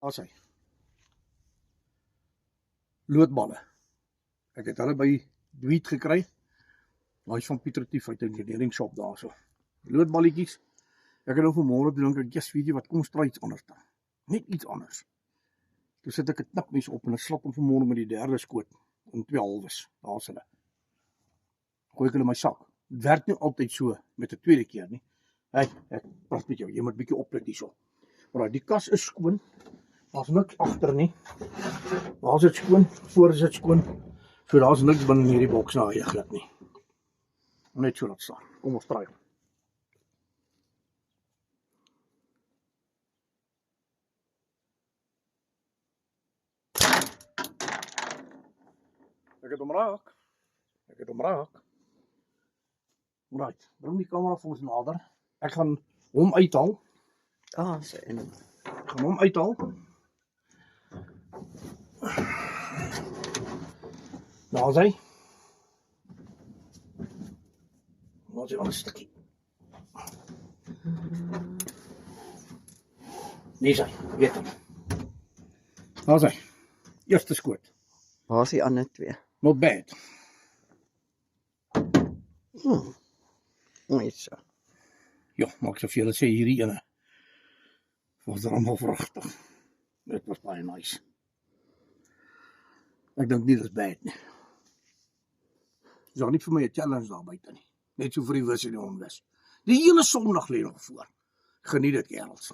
As hy. Loodballe. Ek het hulle by Dweet gekry. Hy is van Pieter Tief uit 'n engineering shop daarso. Loodballetjies. Ek het nou vanmôre gedink ek, "Jesus, weet jy wat, kom ons try iets anders dan." Net iets anders. Toe sit ek 'n knipmes op en ek slap hom vanmôre met die derde skoot in 2 halwes. Daar's hulle. Gooi ek hulle in my sak. Dit werk nie altyd so met 'n tweede keer nie. Hey, ek praat met jou. Jy moet bietjie oplet hierso. Maar die kas is skoon. Daar's niks agter nie. Daar's dit skoon, voor is dit skoon. So daar's niks binne hierdie boks na eie glad nie. Net so laat staan. Kom ons try. Ek het hom raak. Right, bring die kamera vir ons nader. Ek gaan hom uithaal. So en Ek gaan hom uithaal. Daar's hy. Daar's hy al 'n stukkie. Nee, sy, weet hom. Daar's hy. Eerste skoot. waar is die ander 2? Not bad. Net so. Ja, maar ek sou vir julle sê hierdie ene was allemaal vragtig. Dit was baie nice. Ek dink nie dis bad nie. Dis ook nie vir my 'n challenge daar buite nie. Net so vir die wis en die onwis. Die hele Sondag lê nog voor. Geniet dit, kerels.